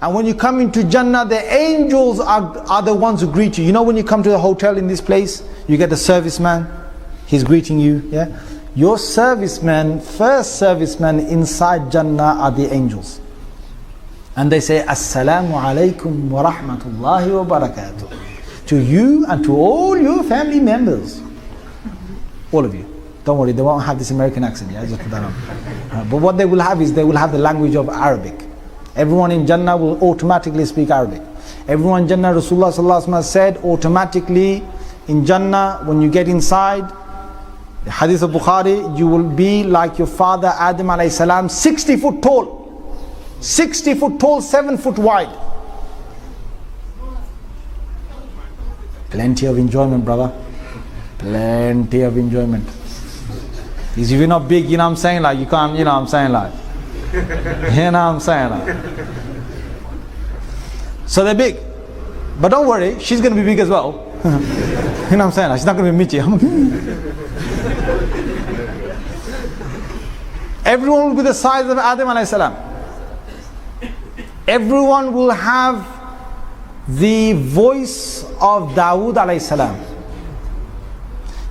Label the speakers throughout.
Speaker 1: And when you come into Jannah, the angels are the ones who greet you. You know when you come to the hotel in this place, you get the serviceman, he's greeting you. Yeah, your serviceman, first serviceman inside Jannah are the angels. And they say, Assalamu alaikum wa rahmatullahi wa barakatuh. To you and to all your family members. All of you. Don't worry, they won't have this American accent. Yeah, just put that on. But what they will have is, they will have the language of Arabic. Everyone in Jannah will automatically speak Arabic. Everyone in Jannah, Rasulullah sallallahu alaihi wasallam said, automatically in Jannah, when you get inside, the hadith of Bukhari, you will be like your father Adam alayhi salam, 60 foot tall. 60 foot tall, 7 foot wide. Plenty of enjoyment, brother. Plenty of enjoyment. If you're not big, you know what I'm saying, like you can't, you know what I'm saying, like. You know what I'm saying, like. So they're big. But don't worry, she's going to be big as well. You know what I'm saying, like, she's not going to be Michi. Everyone will be the size of Adam alayhi salam. Everyone will have the voice of Dawood alayhi salam.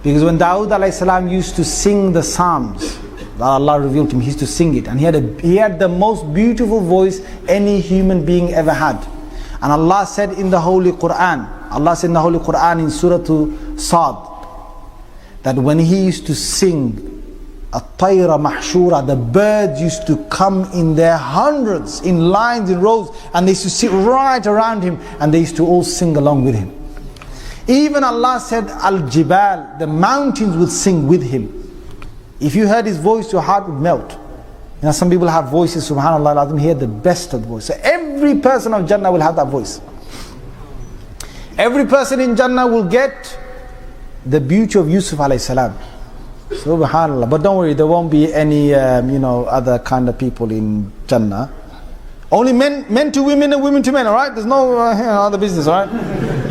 Speaker 1: Because when Dawood alayhi salam used to sing the Psalms that Allah revealed to him, he used to sing it, and he had the most beautiful voice any human being ever had. And Allah said in the Holy Quran, in Surah Sad, that when he used to sing At-Tayra Mahshura, the birds used to come in their hundreds, in lines, in rows, and they used to sit right around him, and they used to all sing along with him. Even Allah said, Al-Jibal, the mountains would sing with him. If you heard his voice, your heart would melt. You know, some people have voices, subhanAllah, let them hear the best of the voice. So every person of Jannah will have that voice. Every person in Jannah will get the beauty of Yusuf alayhi salam. Subhanallah. But don't worry, there won't be any, other kind of people in Jannah. Only men to women and women to men, alright? There's no other business, alright?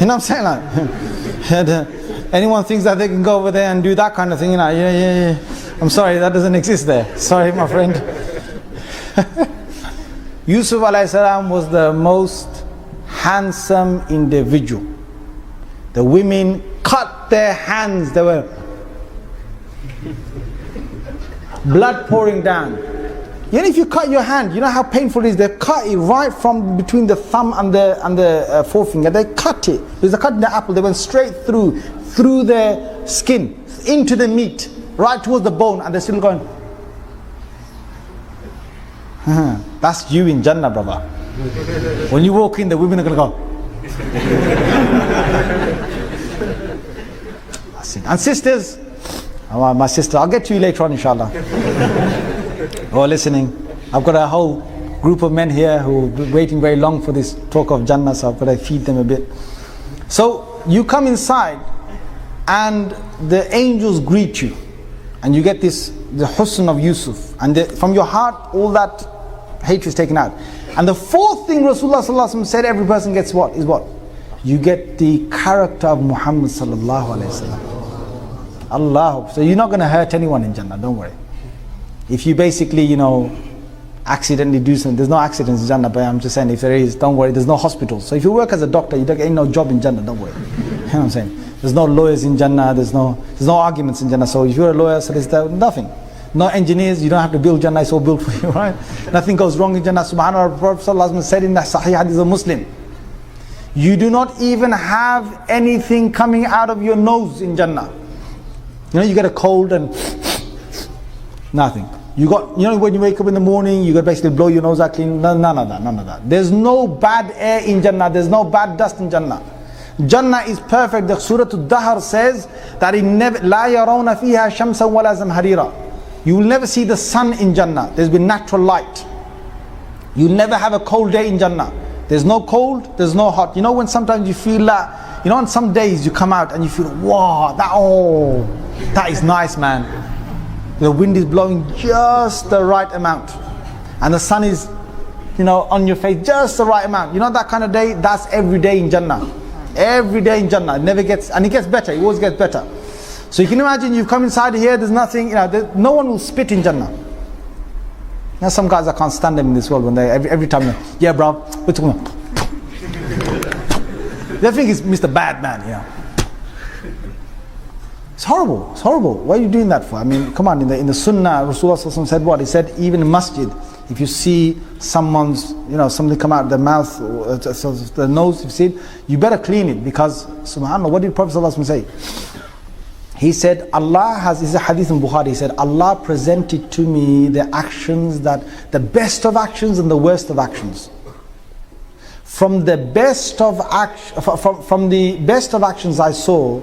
Speaker 1: You know what I'm saying? Like, anyone thinks that they can go over there and do that kind of thing, yeah. I'm sorry, that doesn't exist there. Sorry, my friend. Yusuf alayhi salam was the most handsome individual. The women cut their hands, they were blood pouring down. You know, if you cut your hand, you know how painful it is. They cut it right from between the thumb and the forefinger. They cut it. There's a cut in the apple. They went straight through the skin, into the meat, right towards the bone, and they're still going. That's you in Jannah, brother. When you walk in, the women are going to go. That's it. And sisters, my sister, I'll get to you later on, inshallah. Who are listening. I've got a whole group of men here who have been waiting very long for this talk of Jannah, so I've got to feed them a bit. So you come inside and the angels greet you, and you get the husn of Yusuf, and from your heart all that hatred is taken out. And the fourth thing Rasulullah sallallahu alaihi wasallam said every person gets what? You get the character of Muhammad sallallahu alaihi wasallam. Allah. So you're not going to hurt anyone in Jannah, don't worry. If you basically, accidentally do something, there's no accidents in Jannah, but I'm just saying, if there is, don't worry, there's no hospitals. So if you work as a doctor, you ain't no job in Jannah, don't worry. You know what I'm saying? There's no lawyers in Jannah, there's no arguments in Jannah. So if you're a lawyer, so there's nothing. No engineers, you don't have to build Jannah, it's all built for you, right? Nothing goes wrong in Jannah. Subhanallah, Prophet sallallahu alaihi wasallam said in the Sahih Hadith of Muslim, you do not even have anything coming out of your nose in Jannah. You get a cold and nothing. When you wake up in the morning, you got to basically blow your nose out clean. None of that. There's no bad air in Jannah. There's no bad dust in Jannah. Jannah is perfect. The Surah Al-Dahr says that it never, La yarawna fiha shamsan wala zamharira. You will never see the sun in Jannah. There's been natural light. You'll never have a cold day in Jannah. There's no cold, there's no hot. You know when sometimes you feel that, on some days you come out and you feel, wow, that is nice, man. The wind is blowing just the right amount. And the sun is, on your face just the right amount. That kind of day, that's every day in Jannah. Every day in Jannah. It never gets, and it gets better. It always gets better. So you can imagine you've come inside here, there's nothing, no one will spit in Jannah. Now some guys, I can't stand them in this world when they, every time, yeah bro, we're talking about. They think it's Mr. Bad Man, you know. It's horrible, it's horrible. What are you doing that for? I mean, come on, in the Sunnah, Rasulullah said what? He said, even in masjid, if you see someone's, something come out of their mouth, or the nose, you've seen, you better clean it, because, subhanAllah, what did Prophet ﷺ say? He said, Allah has, this is a hadith in Bukhari, he said, Allah presented to me the actions the best of actions and the worst of actions. From the best of actions I saw,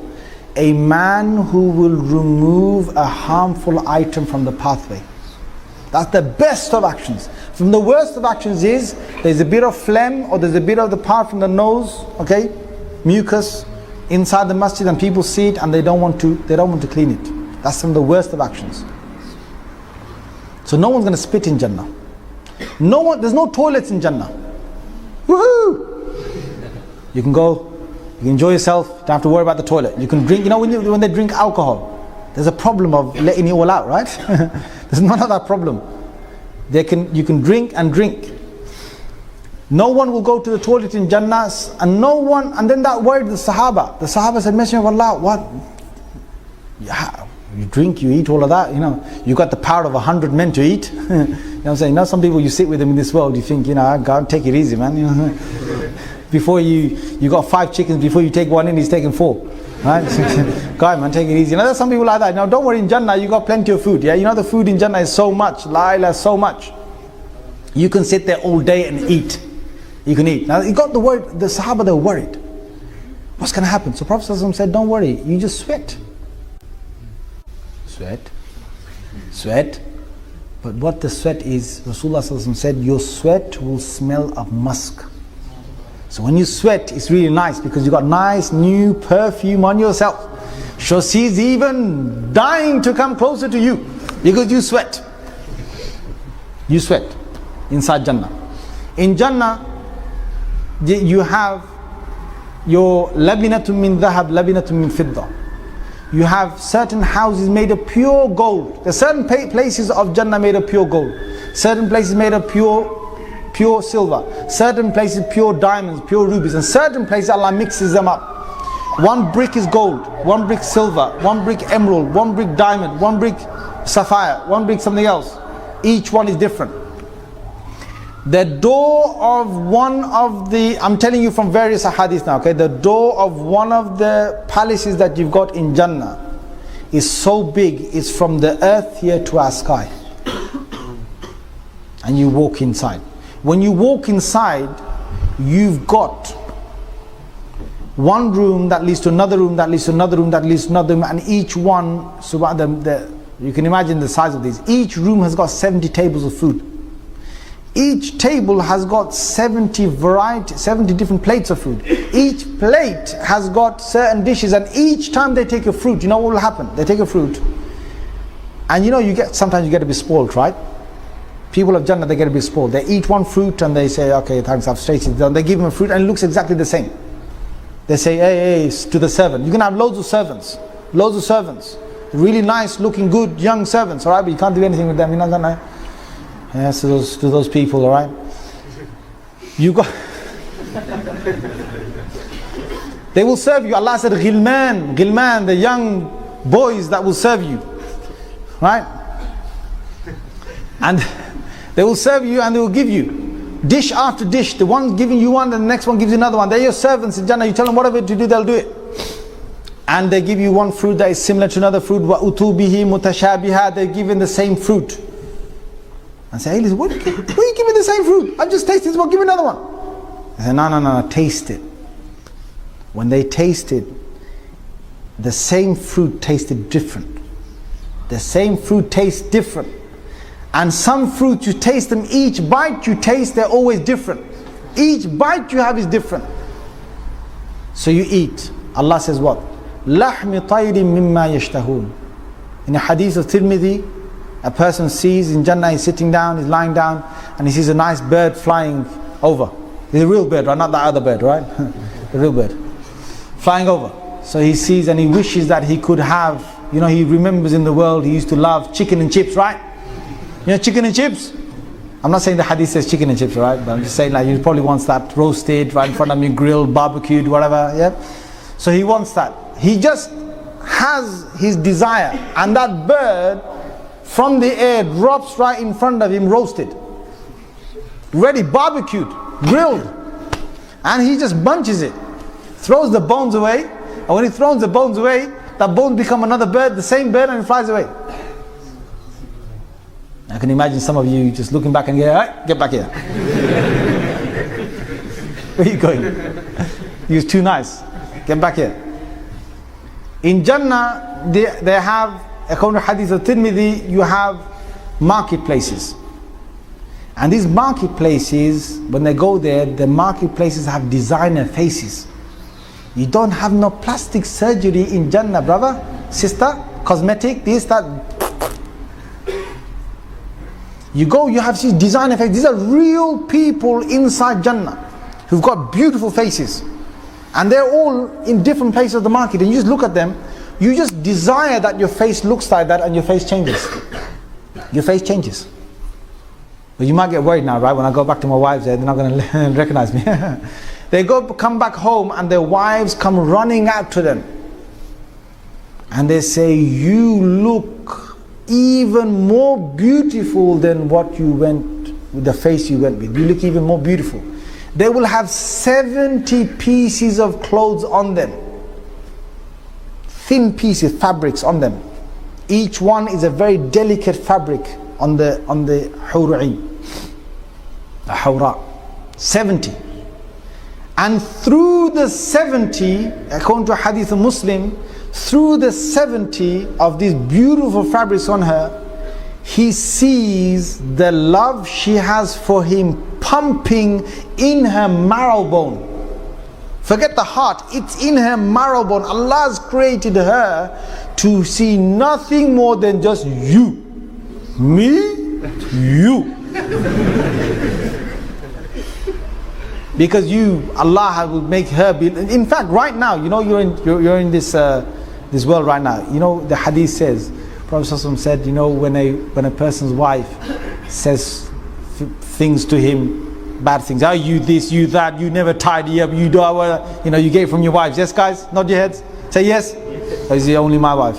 Speaker 1: a man who will remove a harmful item from the pathway. That's the best of actions. From the worst of actions is, there's a bit of phlegm or there's a bit of the part from the nose, okay, mucus, inside the masjid, and people see it and they don't want to clean it. That's from the worst of actions. So no one's going to spit in Jannah. There's no toilets in Jannah. Woohoo! You can go, you can enjoy yourself, don't have to worry about the toilet. You can drink, when they drink alcohol, there's a problem of letting it all out, right? There's none of that problem. You can drink and drink. No one will go to the toilet in Jannah, and then that word, the Sahaba. The Sahaba said, Messenger of Allah, what? Yeah, you drink, you eat all of that, you got the power of 100 men to eat. You know what I'm saying? Now some people, you sit with them in this world, you think, God, take it easy, man. Before you got 5 chickens, before you take one in, he's taking 4. Right? God, man, take it easy. There's some people like that. Now don't worry, in Jannah, you got plenty of food. Yeah, the food in Jannah is so much. La ilaha, so much. You can sit there all day and eat. You can eat. Now you got the word, the Sahaba, they were worried. What's going to happen? So Prophet ﷺ said, don't worry, you just sweat. Sweat. But what the sweat is, Rasulullah ﷺ said, your sweat will smell of musk. So when you sweat, it's really nice because you got nice new perfume on yourself. So she's even dying to come closer to you because you sweat. You sweat inside Jannah. In Jannah, you have your labinatun min dhahab, labinatun min fidda. You have certain houses made of pure gold. There are certain places of Jannah made of pure gold. Certain places made of pure silver. Certain places pure diamonds, pure rubies. And certain places Allah mixes them up. One brick is gold, one brick silver, one brick emerald, one brick diamond, one brick sapphire, one brick something else. Each one is different. The door of one of the, I'm telling you from various ahadith now, okay, the door of one of the palaces that you've got in Jannah is so big, it's from the earth here to our sky. And you walk inside. When you walk inside, you've got one room that leads to another room, that leads to another room, that leads to another room, and each one, you can imagine the size of these. Each room has got 70 tables of food. Each table has got 70 different plates of food. Each plate has got certain dishes, and each time they take a fruit, you know what will happen? They take a fruit, and sometimes you get a bit spoiled, right? People of Jannah, they get a bit spoiled. They eat one fruit and they say, okay, thanks, I've tasted it. They give him a fruit and it looks exactly the same. They say, hey, to the servant. You can have loads of servants. Really nice, looking good, young servants, alright? But you can't do anything with them. You're not gonna. Yes, to those people, alright? You got. They will serve you. Allah said, Ghilman, the young boys that will serve you. Right? And they will serve you and they will give you dish after dish. The one giving you one and the next one gives you another one. They're your servants in Jannah. You tell them whatever to do, they'll do it. And they give you one fruit that is similar to another fruit. وَأُتُوا بِهِ مُتَشَابِهًا. They're given the same fruit. And say, hey, listen, what are you giving the same fruit? I've just tasted this one, give me another one. They say, no, taste it. When they tasted, the same fruit tasted different. The same fruit tastes different. And some fruits, you taste them, each bite you taste, they're always different. Each bite you have is different. So you eat. Allah says what? لَحْمِ طَيْرٍ مِمَّا يَشْتَهُونَ. In a hadith of Tirmidhi, a person sees in Jannah, he's sitting down, he's lying down, and he sees a nice bird flying over. It's a real bird, right? Not that other bird, right? The real bird. Flying over. So he sees and he wishes that he could have, he remembers in the world, he used to love chicken and chips, right? Chicken and chips. I'm not saying the hadith says chicken and chips, right? But I'm just saying like he probably wants that roasted right in front of me, grilled, barbecued, whatever. Yeah. So he wants that. He just has his desire, and that bird from the air drops right in front of him, roasted, ready, barbecued, grilled, and he just bunches it, throws the bones away, and when he throws the bones away, that bones become another bird, the same bird, and it flies away. I can imagine some of you just looking back and going, "Hey, get back here." Where are you going? You're too nice. Get back here. In Jannah, they have, according to Hadith of Tirmidhi, you have marketplaces. And these marketplaces, when they go there, the marketplaces have designer faces. You don't have no plastic surgery in Jannah, brother, sister, cosmetic, this, that. You go, you have these designer faces. These are real people inside Jannah who've got beautiful faces. And they're all in different places of the market. And you just look at them, you just desire that your face looks like that and your face changes. Your face changes. But you might get worried now, right? When I go back to my wives there, they're not going to recognize me. They come back home and their wives come running out to them. And they say, "You look even more beautiful than what you went, with the face you went with. You look even more beautiful." They will have 70 pieces of clothes on them. Thin pieces, fabrics on them. Each one is a very delicate fabric on the hur'i, the hawra. 70. And through the 70, according to Hadith of Muslim, through the 70 of these beautiful fabrics on her, he sees the love she has for him pumping in her marrow bone. Forget the heart, it's in her marrow bone. Allah has created her to see nothing more than just you. Me, you. Because Allah will make her be. In fact, right now, you know, you're in this world right now. You know, the hadith says, Prophet ﷺ said, you know, when a person's wife says things to him, bad things, "Oh, you this, you that, you never tidy up, you do," you know, you get it from your wives. Yes, guys, nod your heads. Say yes. Or is it only my wife?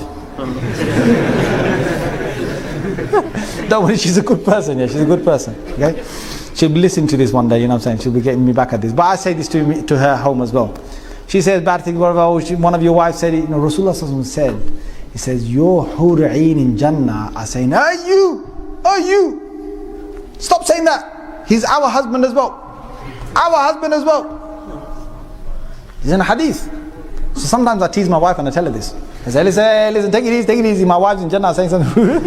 Speaker 1: Don't worry, she's a good person. Yeah, she's a good person. Okay, she'll be listening to this one day. You know what I'm saying? She'll be getting me back at this. But I say this to her home as well. She says bad things. One of your wives said it. You know, Rasulullah ﷺ said. He says, "Your hur'een in Jannah are saying, are you? Stop saying that. He's our husband as well. Our husband as well." It's in a hadith. So sometimes I tease my wife and I tell her this. I say, listen, take it easy. My wife's in Jannah are saying something.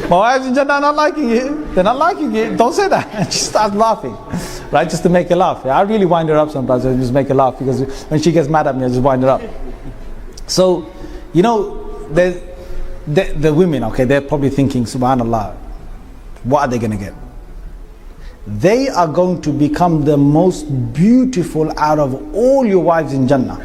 Speaker 1: My wife's in Jannah are not liking it. They're not liking it. Don't say that. And she starts laughing. Right? Just to make her laugh. Yeah, I really wind her up sometimes. I just make her laugh because when she gets mad at me, I just wind her up. So, you know, the women, okay, they're probably thinking, subhanallah, what are they going to get? They are going to become the most beautiful out of all your wives in Jannah.